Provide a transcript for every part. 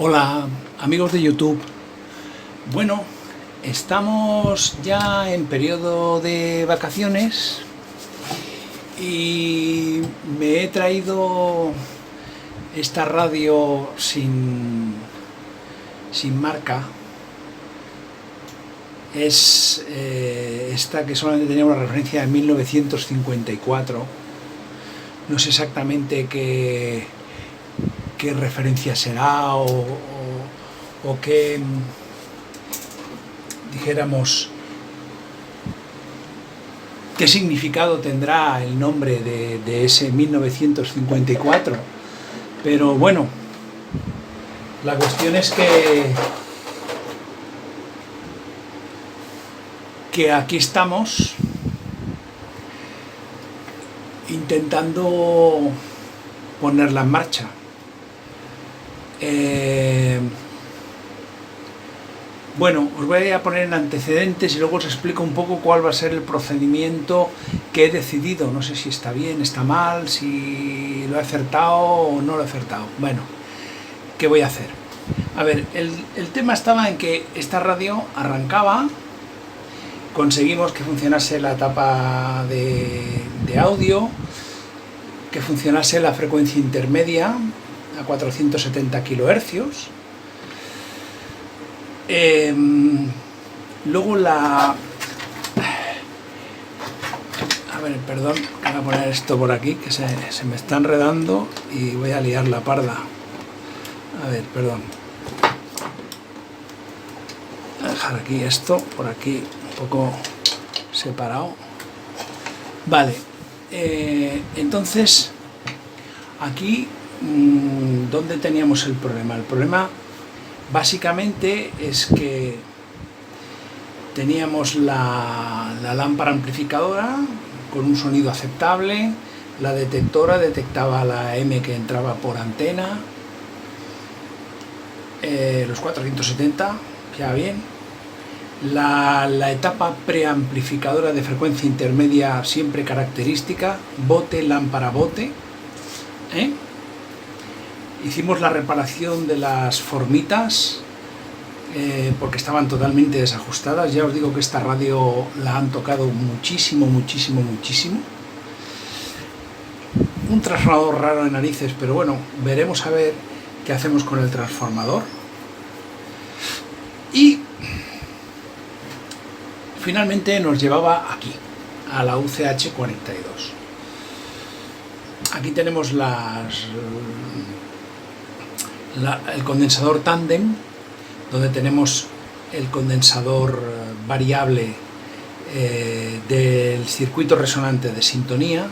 Hola amigos de YouTube. Bueno, estamos ya en periodo de vacaciones y me he traído esta radio sin marca. Es esta que solamente tenía una referencia de 1954. No sé exactamente qué referencia será o qué, dijéramos, qué significado tendrá el nombre de ese 1954. Pero bueno, la cuestión es que aquí estamos intentando ponerla en marcha. Bueno, os voy a poner en antecedentes y luego os explico un poco cuál va a ser el procedimiento que he decidido. No sé si está bien, está mal, si lo he acertado o no lo he acertado. Bueno, ¿qué voy a hacer? A ver, el tema estaba en que esta radio arrancaba, conseguimos que funcionase la tapa de audio, que funcionase la frecuencia intermedia a 470 kHz. Luego a ver, perdón, voy a poner esto por aquí, que se me está enredando y voy a liar la parda. A ver, perdón. Voy a dejar aquí esto, por aquí, un poco separado. Vale, entonces, aquí, ¿dónde teníamos el problema? El problema básicamente es que teníamos la lámpara amplificadora con un sonido aceptable, la detectora detectaba la M que entraba por antena, los 470, ya bien, la etapa preamplificadora de frecuencia intermedia siempre característica, bote, lámpara, bote, hicimos la reparación de las formitas porque estaban totalmente desajustadas. Ya os digo que esta radio la han tocado muchísimo. Un transformador raro de narices, pero bueno, veremos a ver qué hacemos con el transformador. Y finalmente nos llevaba aquí, a la UCH 42. Aquí tenemos el condensador tándem, donde tenemos el condensador variable del circuito resonante de sintonía,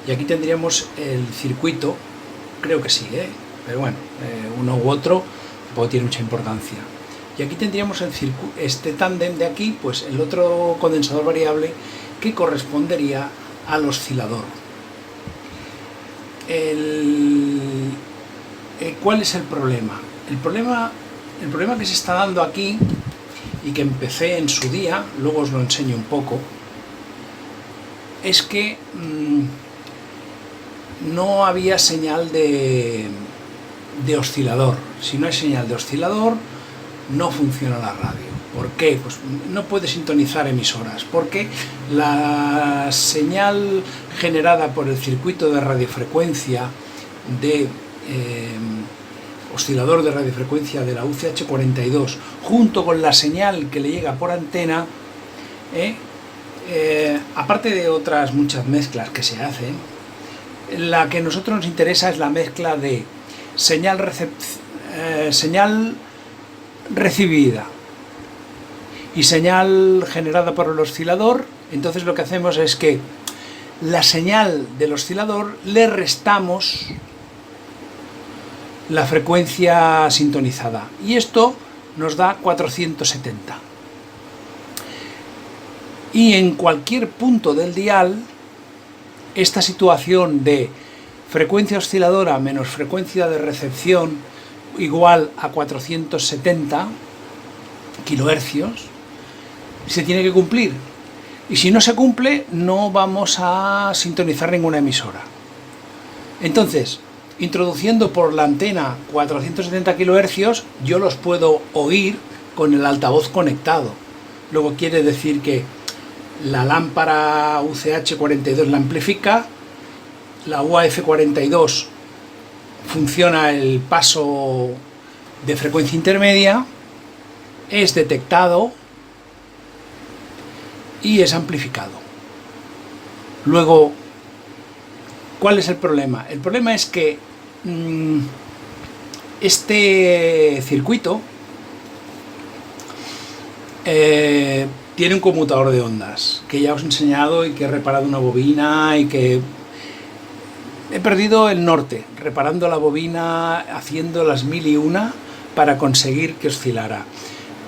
y aquí tendríamos el circuito, creo que sí, pero bueno, uno u otro tampoco tiene mucha importancia. Y aquí tendríamos este tándem de aquí, pues el otro condensador variable que correspondería al oscilador. ¿Cuál es el problema? El problema que se está dando aquí, y que empecé en su día, luego os lo enseño un poco, es que no había señal de oscilador. Si no hay señal de oscilador, no funciona la radio. ¿Por qué? Pues no puede sintonizar emisoras, porque la señal generada por el circuito de radiofrecuencia de oscilador de radiofrecuencia de la UCH 42, junto con la señal que le llega por antena, aparte de otras muchas mezclas que se hacen, la que a nosotros nos interesa es la mezcla de señal recibida y señal generada por el oscilador. Entonces lo que hacemos es que la señal del oscilador le restamos la frecuencia sintonizada y esto nos da 470. Y en cualquier punto del dial, esta situación de frecuencia osciladora menos frecuencia de recepción igual a 470 kilohercios se tiene que cumplir. Y si no se cumple, no vamos a sintonizar ninguna emisora. Entonces, introduciendo por la antena 470 kHz, yo los puedo oír con el altavoz conectado. Luego quiere decir que la lámpara UCH42 la amplifica, la UAF42 funciona el paso de frecuencia intermedia, es detectado y es amplificado. Luego, ¿cuál es el problema? El problema es que este circuito tiene un conmutador de ondas que ya os he enseñado y que he reparado una bobina y que he perdido el norte reparando la bobina, haciendo las 1001 para conseguir que oscilara.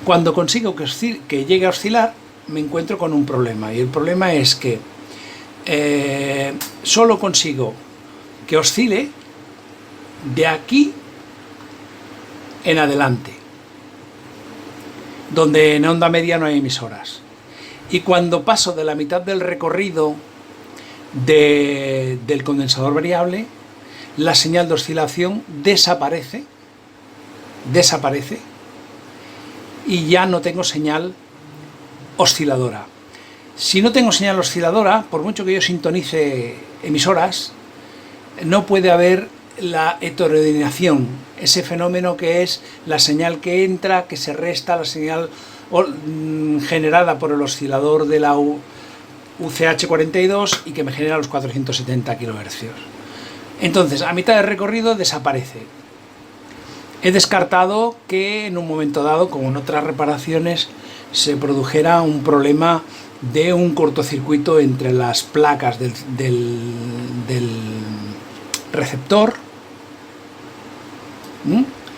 Cuando consigo que llegue a oscilar, me encuentro con un problema, y el problema es que solo consigo que oscile de aquí en adelante, donde en onda media no hay emisoras. Y cuando paso de la mitad del recorrido del condensador variable, la señal de oscilación desaparece y ya no tengo señal osciladora. Si no tengo señal osciladora, por mucho que yo sintonice emisoras, no puede haber la heterogeneación, ese fenómeno que es la señal que entra, que se resta la señal generada por el oscilador de la UCH42 y que me genera los 470 kHz. Entonces, a mitad de recorrido desaparece. He descartado que en un momento dado, como en otras reparaciones, se produjera un problema de un cortocircuito entre las placas del receptor,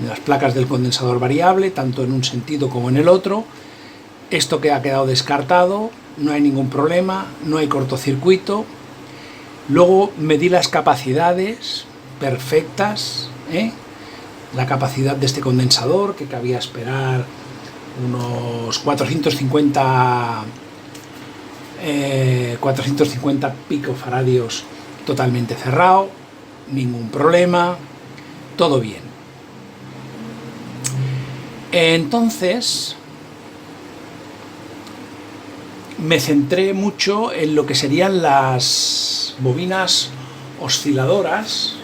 las placas del condensador variable, tanto en un sentido como en el otro. Esto que ha quedado descartado, no hay ningún problema, no hay cortocircuito. Luego medí las capacidades perfectas, la capacidad de este condensador, que cabía esperar unos 450 picofaradios totalmente cerrado, ningún problema, todo bien. Entonces me centré mucho en lo que serían las bobinas osciladoras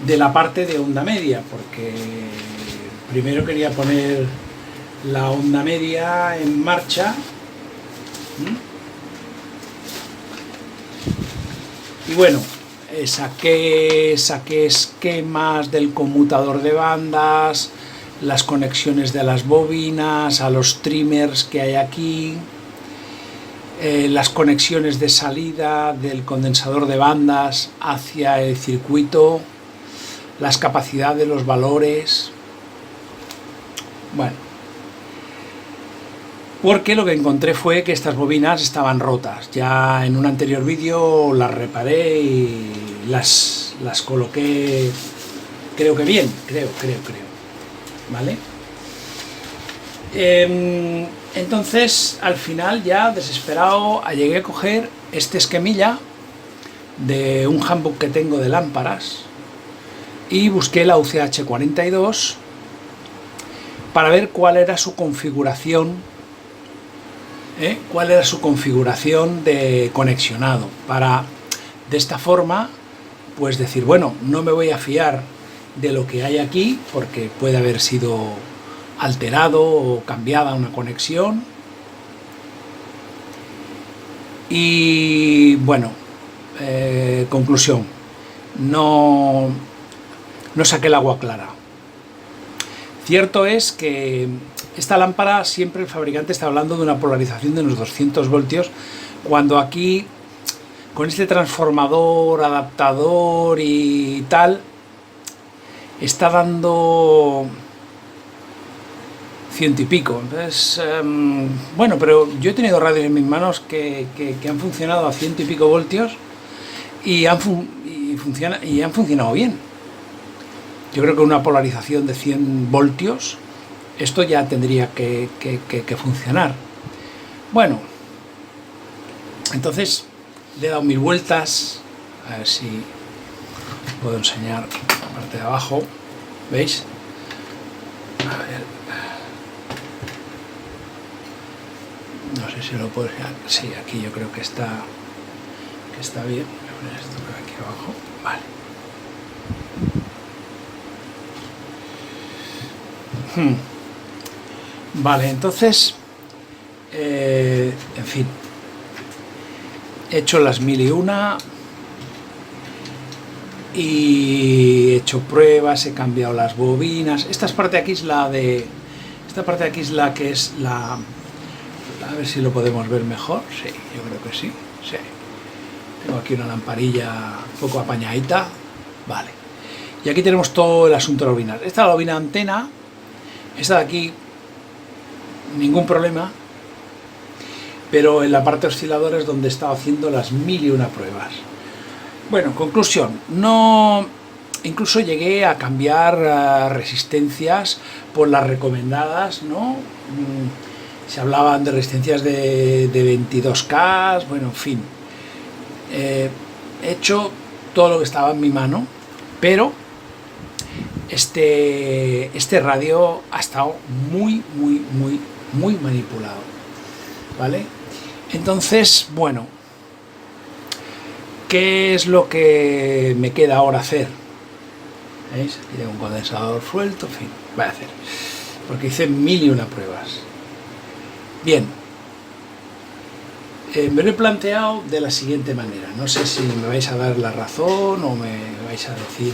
de la parte de onda media, porque primero quería poner la onda media en marcha. Y bueno, saqué esquemas del conmutador de bandas, las conexiones de las bobinas, a los trimmers que hay aquí, las conexiones de salida del condensador de bandas hacia el circuito, las capacidades, los valores. Bueno, porque lo que encontré fue que estas bobinas estaban rotas. Ya en un anterior vídeo las reparé y las coloqué, creo que bien, creo, ¿vale? Entonces, al final, ya desesperado, llegué a coger este esquemilla de un handbook que tengo de lámparas y busqué la UCH42 para ver cuál era su configuración, de conexionado, para de esta forma pues decir, bueno, no me voy a fiar de lo que hay aquí porque puede haber sido alterado o cambiada una conexión. Y bueno, conclusión, no saqué el agua clara. Cierto es que esta lámpara siempre el fabricante está hablando de una polarización de unos 200 voltios, cuando aquí, con este transformador, adaptador y tal, está dando 100 y pico. Entonces, bueno, pero yo he tenido radios en mis manos que han funcionado a 100 y pico voltios y han funcionado bien. Yo creo que una polarización de 100 voltios, esto ya tendría que funcionar. Bueno, entonces le he dado 1000 vueltas, a ver si puedo enseñar la parte de abajo, ¿veis? A ver, no sé si lo puedo enseñar. Sí, aquí yo creo que está bien. Voy a poner esto por aquí abajo, vale. Vale, entonces, en fin, he hecho las 1001 y he hecho pruebas, he cambiado las bobinas. Esta parte de aquí es la que es la, a ver si lo podemos ver mejor. Sí, yo creo que sí. Sí. Tengo aquí una lamparilla un poco apañadita. Vale. Y aquí tenemos todo el asunto de la bobina. Esta es la bobina antena. Esta de aquí, ningún problema. Pero en la parte osciladora es donde he estado haciendo las 1001 pruebas. Bueno, conclusión. Incluso llegué a cambiar resistencias por las recomendadas, ¿no? Se hablaban de resistencias de 22K, bueno, en fin. He hecho todo lo que estaba en mi mano, pero este radio ha estado muy manipulado, ¿vale? Entonces, bueno, ¿qué es lo que me queda ahora hacer? ¿Veis? Aquí tengo un condensador suelto, en fin, voy a hacer, porque hice 1001 pruebas. Bien, me lo he planteado de la siguiente manera. No sé si me vais a dar la razón o me vais a decir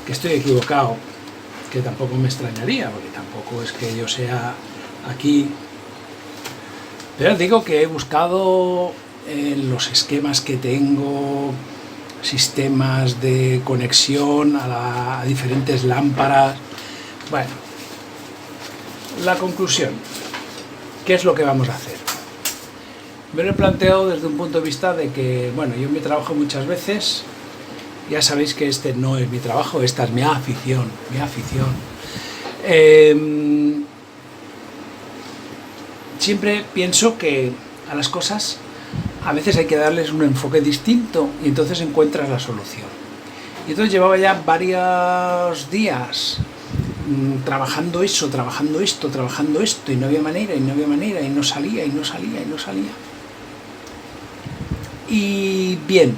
que estoy equivocado, que tampoco me extrañaría, porque tampoco es que yo sea aquí. Pero os digo que he buscado en los esquemas que tengo, sistemas de conexión a diferentes lámparas. Bueno, la conclusión, ¿qué es lo que vamos a hacer? Me lo he planteado desde un punto de vista de que, bueno, yo en mi trabajo muchas veces, ya sabéis que este no es mi trabajo, esta es mi afición, siempre pienso que a las cosas a veces hay que darles un enfoque distinto y entonces encuentras la solución. Y entonces llevaba ya varios días trabajando eso, trabajando esto, y no había manera, y no salía. Y bien,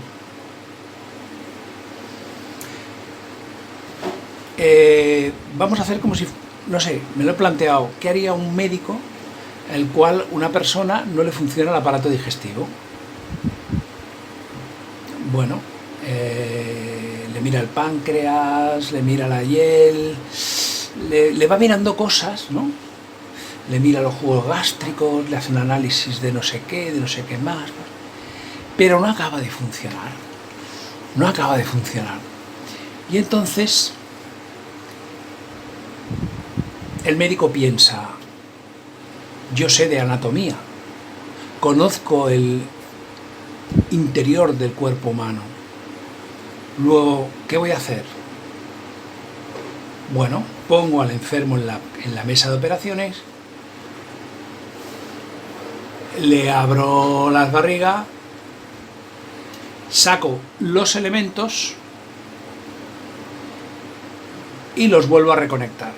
vamos a hacer como si, no sé, me lo he planteado, ¿qué haría un médico el cual una persona no le funciona el aparato digestivo? Bueno, le mira el páncreas, le mira la hiel, le va mirando cosas, ¿no? Le mira los jugos gástricos, le hace un análisis de no sé qué más, pero no acaba de funcionar. Y entonces el médico piensa, yo sé de anatomía, conozco el interior del cuerpo humano, luego, ¿qué voy a hacer? Bueno, pongo al enfermo en la mesa de operaciones, le abro la barriga, saco los elementos y los vuelvo a reconectar,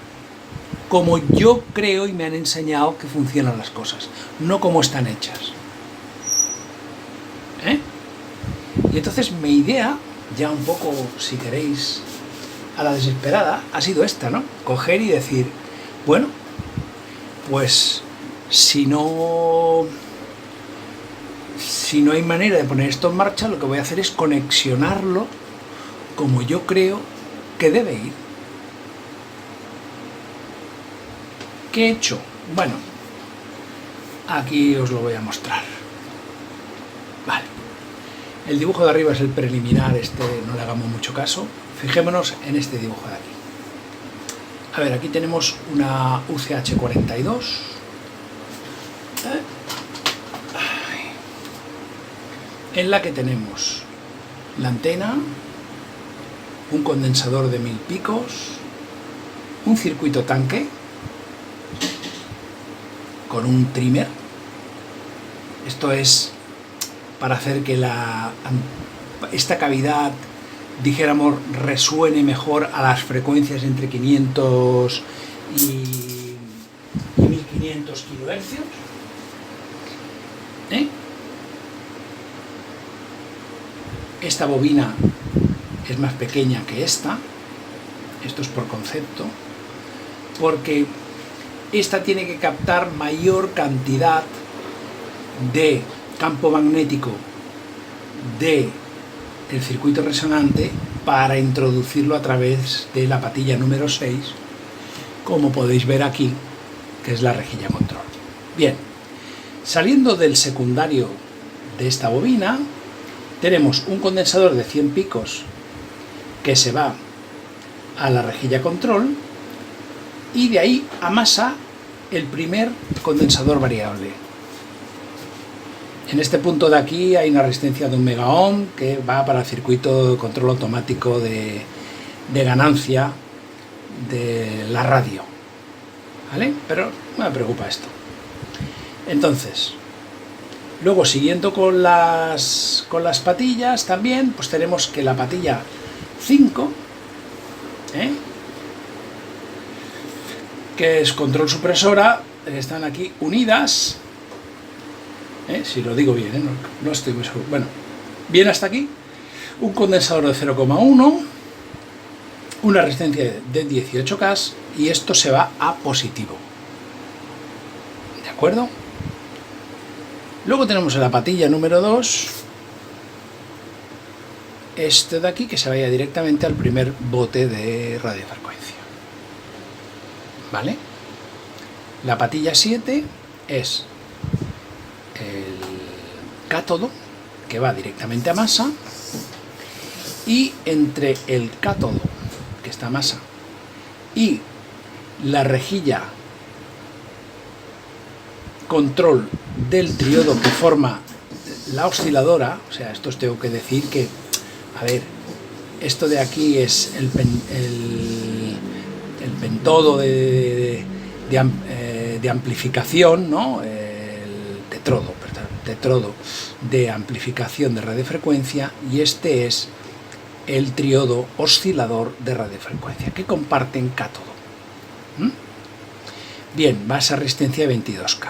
como yo creo y me han enseñado que funcionan las cosas, no como están hechas. Y entonces mi idea, ya un poco, si queréis, a la desesperada, ha sido esta, ¿no? Coger y decir, bueno, pues si no hay manera de poner esto en marcha, lo que voy a hacer es conexionarlo como yo creo que debe ir. ¿Qué he hecho? Bueno, aquí os lo voy a mostrar. Vale. El dibujo de arriba es el preliminar, no le hagamos mucho caso. Fijémonos en este dibujo de aquí. A ver, aquí tenemos una UCH42. En la que tenemos la antena, un condensador de 1000 picos, un circuito tanque con un trimmer. Esto es para hacer que esta cavidad dijéramos, resuene mejor a las frecuencias entre 500 y 1500 kHz. Esta bobina es más pequeña que esta, esto es por concepto, porque esta tiene que captar mayor cantidad de campo magnético del circuito resonante para introducirlo a través de la patilla número 6, como podéis ver aquí, que es la rejilla control. Bien, saliendo del secundario de esta bobina, tenemos un condensador de 100 picos que se va a la rejilla control y de ahí amasa el primer condensador variable. En este punto de aquí hay una resistencia de 1 megaohm que va para el circuito de control automático de ganancia de la radio, ¿vale? Pero no me preocupa esto. Entonces, luego siguiendo con las patillas también, pues tenemos que la patilla 5, que es control supresora, están aquí unidas, si lo digo bien, no estoy muy seguro. Bueno, bien hasta aquí, un condensador de 0,1, una resistencia de 18K y esto se va a positivo. ¿De acuerdo? Luego tenemos en la patilla número 2 este de aquí que se vaya directamente al primer bote de radiofrecuencia. ¿Vale? La patilla 7 es el cátodo que va directamente a masa y entre el cátodo que está a masa y la rejilla control del triodo que forma la osciladora, o sea, esto os tengo que decir que, a ver, esto de aquí es el pentodo de amplificación, ¿no? El tetrodo de amplificación de radiofrecuencia, y este es el triodo oscilador de radiofrecuencia, que comparten cátodo. Bien, va a esa resistencia de 22K.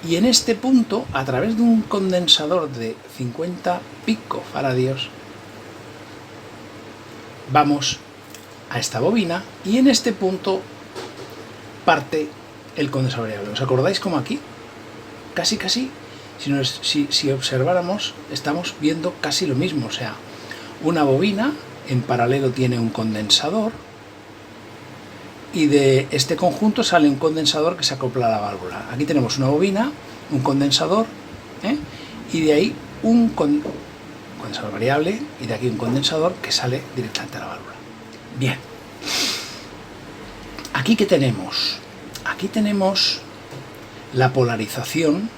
Y en este punto, a través de un condensador de 50 picofaradios, vamos a esta bobina y en este punto parte el condensador variable. ¿Os acordáis como aquí? Casi, si observáramos, estamos viendo casi lo mismo. O sea, una bobina en paralelo tiene un condensador y de este conjunto sale un condensador que se acopla a la válvula. Aquí tenemos una bobina, un condensador, y de ahí un condensador variable y de aquí un condensador que sale directamente a la válvula. Bien. ¿Aquí qué tenemos? Aquí tenemos la polarización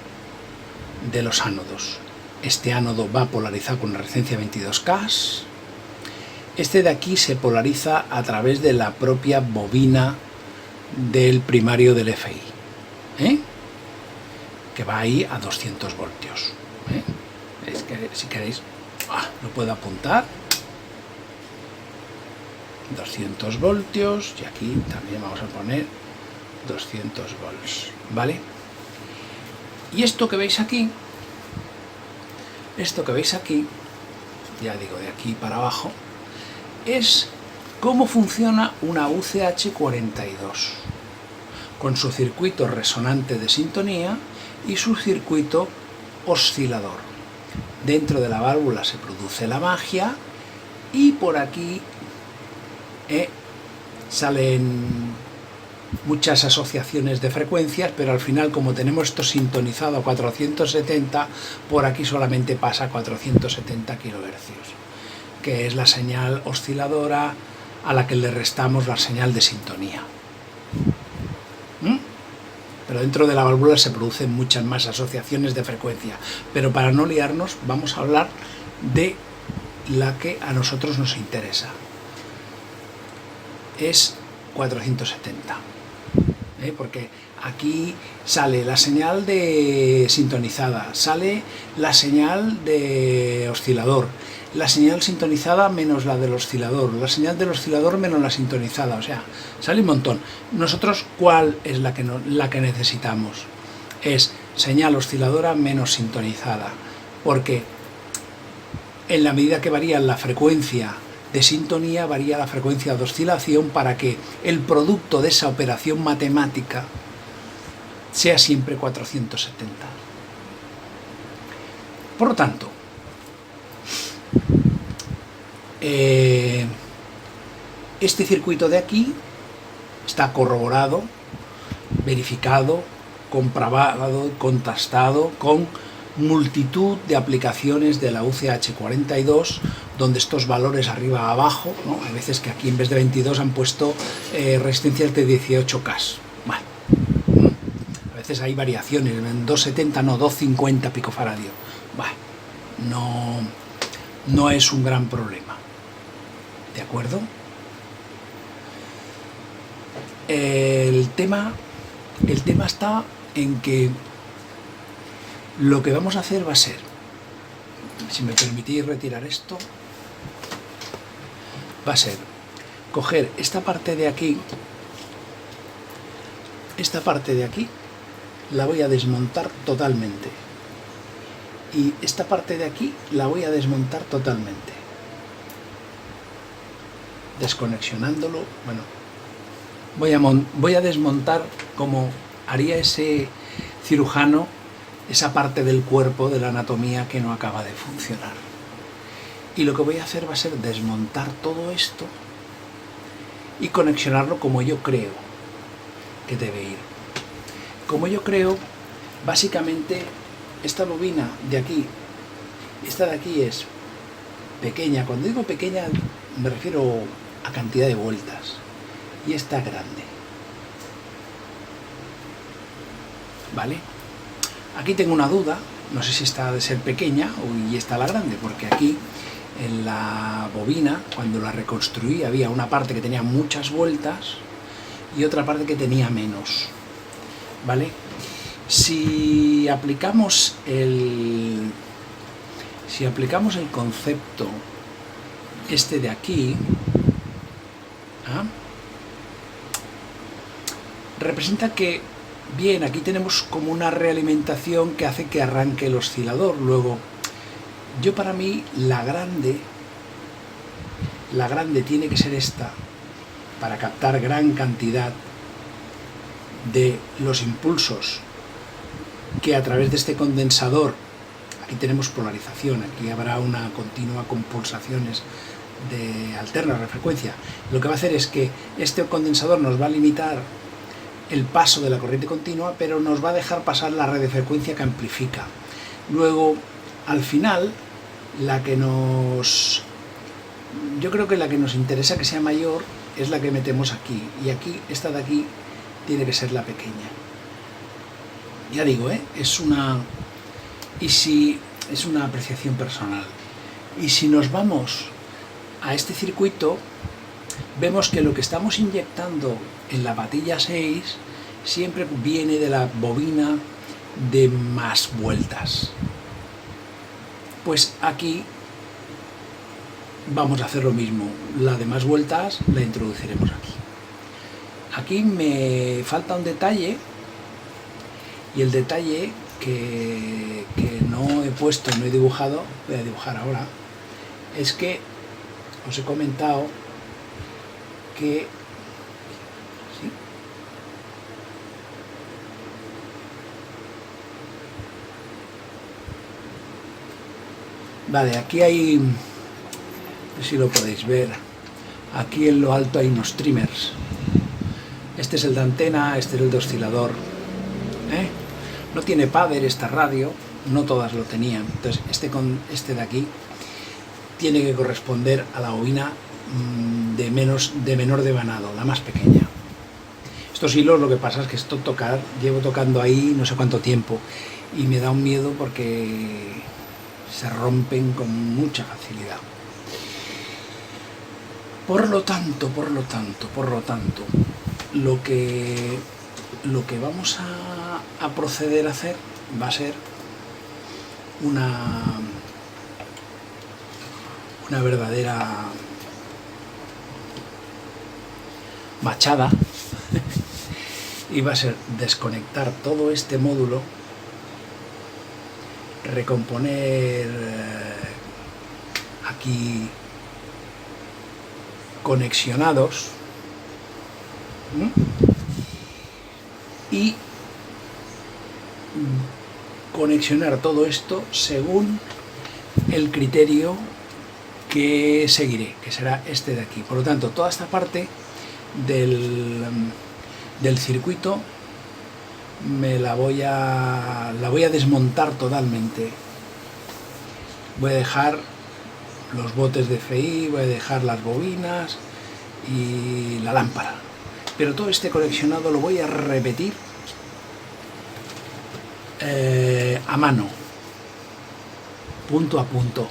de los ánodos. Este ánodo va polarizado con una resistencia 22K. Este de aquí se polariza a través de la propia bobina del primario del FI, que va ahí a 200 voltios. Es que, si queréis, lo puedo apuntar. 200 voltios y aquí también vamos a poner 200 volts, ¿vale? Y esto que veis aquí, ya digo, de aquí para abajo, es cómo funciona una UCH42 con su circuito resonante de sintonía y su circuito oscilador. Dentro de la válvula se produce la magia y por aquí salen muchas asociaciones de frecuencias, pero al final, como tenemos esto sintonizado a 470, por aquí solamente pasa a 470 kHz, que es la señal osciladora a la que le restamos la señal de sintonía. Pero dentro de la válvula se producen muchas más asociaciones de frecuencia, pero para no liarnos vamos a hablar de la que a nosotros nos interesa. Es 470, porque aquí sale la señal de sintonizada, sale la señal de oscilador, la señal sintonizada menos la del oscilador, la señal del oscilador menos la sintonizada, o sea, sale un montón. Nosotros, ¿cuál es la que necesitamos? Es señal osciladora menos sintonizada, porque en la medida que varía la frecuencia de sintonía, varía la frecuencia de oscilación para que el producto de esa operación matemática sea siempre 470. Por lo tanto, este circuito de aquí está corroborado, verificado, comprobado, contrastado con multitud de aplicaciones de la UCH42, donde estos valores arriba abajo, ¿no? Hay veces que aquí en vez de 22 han puesto resistencias de 18K. Vale. A veces hay variaciones, en 270 no, 250 picofaradio. Vale. No es un gran problema. ¿De acuerdo? El tema está en que lo que vamos a hacer va a ser, si me permitís retirar esto, va a ser coger esta parte de aquí, la voy a desmontar totalmente, y esta parte de aquí la voy a desmontar totalmente, desconexionándolo. Bueno, voy a desmontar como haría ese cirujano esa parte del cuerpo, de la anatomía que no acaba de funcionar. Y lo que voy a hacer va a ser desmontar todo esto y conexionarlo como yo creo que debe ir. Como yo creo, básicamente, esta bobina de aquí, esta de aquí es pequeña. Cuando digo pequeña me refiero a cantidad de vueltas. Y esta grande. ¿Vale? Aquí tengo una duda, no sé si esta ha de ser pequeña y esta la grande, porque aquí en la bobina, cuando la reconstruí, había una parte que tenía muchas vueltas y otra parte que tenía menos. ¿Vale? Si aplicamos el concepto este de aquí, representa que, bien, aquí tenemos como una realimentación que hace que arranque el oscilador. Luego, para mí, la grande tiene que ser esta, para captar gran cantidad de los impulsos que a través de este condensador, aquí tenemos polarización, aquí habrá una continua con pulsaciones alternas de frecuencia. Lo que va a hacer es que este condensador nos va a limitar el paso de la corriente continua, pero nos va a dejar pasar la radiofrecuencia que amplifica. Luego, al final, yo creo que la que nos interesa que sea mayor es la que metemos aquí, y aquí, esta de aquí, tiene que ser la pequeña. Ya digo, es una apreciación personal. Y si nos vamos a este circuito, vemos que lo que estamos inyectando en la patilla 6 siempre viene de la bobina de más vueltas. Pues aquí vamos a hacer lo mismo, la de más vueltas la introduciremos aquí. Aquí me falta un detalle, y el detalle que no he puesto, no he dibujado, voy a dibujar ahora, es que os he comentado que ¿sí? Vale, aquí hay, no sé si lo podéis ver, aquí en lo alto hay unos trimmers. Este es el de antena, este es el de oscilador. No tiene padder esta radio, no todas lo tenían. Entonces este de aquí tiene que corresponder a la bobina de menor devanado, la más pequeña. Estos hilos, lo que pasa es que llevo tocando ahí no sé cuánto tiempo y me da un miedo porque se rompen con mucha facilidad. Por lo tanto, lo que vamos a proceder a hacer va a ser una verdadera machada y va a ser desconectar todo este módulo, recomponer aquí conexionados y conexionar todo esto según el criterio que seguiré, que será este de aquí. Por lo tanto, toda esta parte del circuito la voy a desmontar totalmente. Voy a dejar los botes de FI, voy a dejar las bobinas y la lámpara, pero todo este conexionado lo voy a repetir a mano, punto a punto,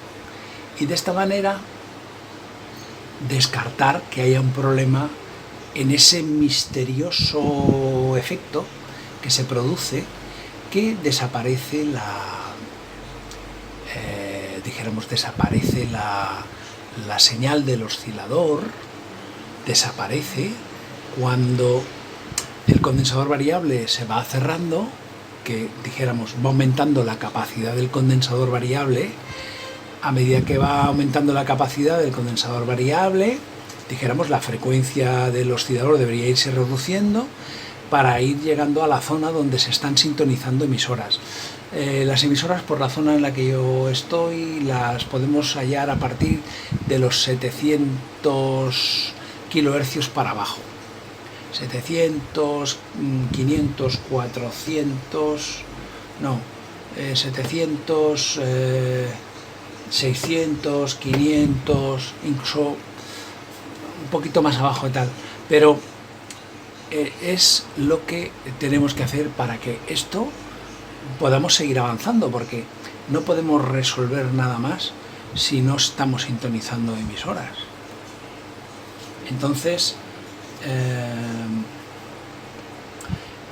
y de esta manera descartar que haya un problema en ese misterioso efecto que se produce, que desaparece desaparece la señal del oscilador, desaparece cuando el condensador variable se va cerrando, que dijéramos va aumentando la capacidad del condensador variable. A medida que va aumentando la capacidad del condensador variable, dijéramos la frecuencia del oscilador debería irse reduciendo para ir llegando a la zona donde se están sintonizando emisoras. Las emisoras, por la zona en la que yo estoy, las podemos hallar a partir de los 700 kHz para abajo. 700, 500, 400, no, 700, 600, 500, incluso un poquito más abajo y tal, pero es lo que tenemos que hacer para que esto podamos seguir avanzando, porque no podemos resolver nada más si no estamos sintonizando emisoras. Entonces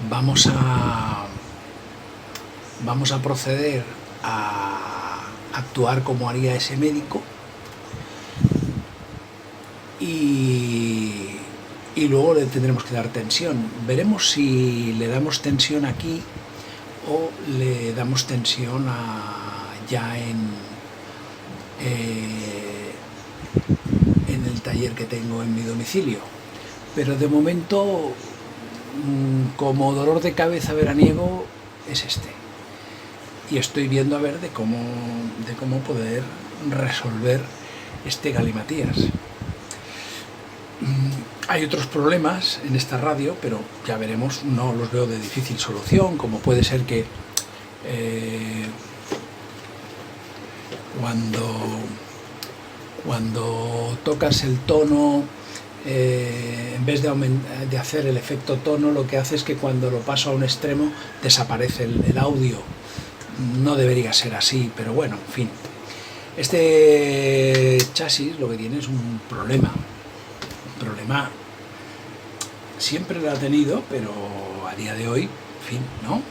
vamos a proceder a actuar como haría ese médico y luego le tendremos que dar tensión. Veremos si le damos tensión aquí o le damos tensión ya en el taller que tengo en mi domicilio. Pero de momento, como dolor de cabeza veraniego, es este. Y estoy viendo a ver de cómo poder resolver este galimatías. Hay otros problemas en esta radio, pero ya veremos, no los veo de difícil solución, como puede ser que cuando tocas el tono, en vez de hacer el efecto tono, lo que hace es que cuando lo paso a un extremo desaparece el audio. No debería ser así, pero bueno, en fin. Este chasis lo que tiene es un problema. Un problema siempre lo ha tenido, pero a día de hoy, en fin, ¿no?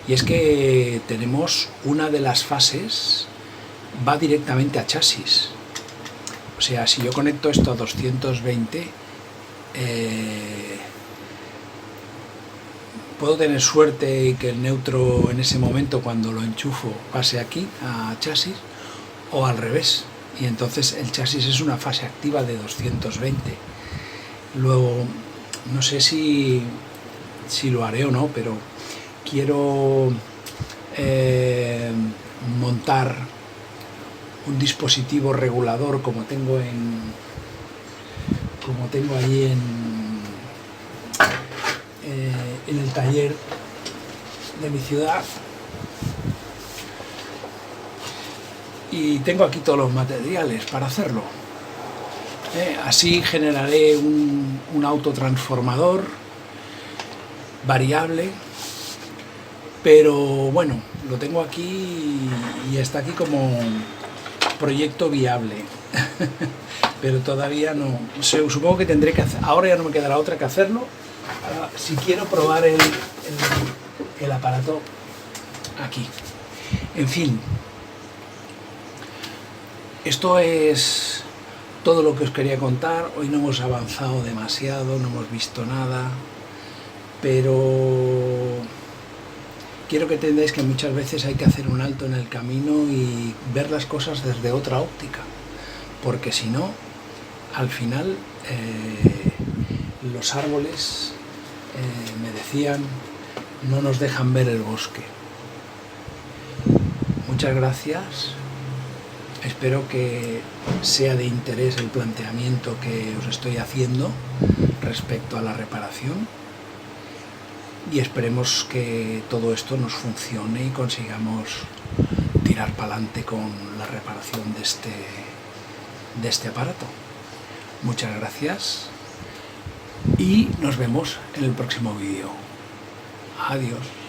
Y es que tenemos una de las fases, va directamente a chasis. O sea, si yo conecto esto a 220, puedo tener suerte y que el neutro en ese momento, cuando lo enchufo, pase aquí a chasis, o al revés. Y entonces el chasis es una fase activa de 220. Luego, no sé si lo haré o no, pero quiero montar un dispositivo regulador como tengo allí en el taller de mi ciudad, y tengo aquí todos los materiales para hacerlo. Así generaré un autotransformador variable, pero bueno, lo tengo aquí y está aquí como proyecto viable. Pero todavía no. Supongo que tendré que hacer. Ahora ya no me quedará otra que hacerlo. Si quiero probar el aparato aquí. En fin. Esto es todo lo que os quería contar. Hoy no hemos avanzado demasiado, no hemos visto nada, pero quiero que entendáis que muchas veces hay que hacer un alto en el camino y ver las cosas desde otra óptica, porque si no, al final los árboles, me decían, no nos dejan ver el bosque. Muchas gracias. Espero que sea de interés el planteamiento que os estoy haciendo respecto a la reparación y esperemos que todo esto nos funcione y consigamos tirar para adelante con la reparación de este aparato. Muchas gracias y nos vemos en el próximo vídeo. Adiós.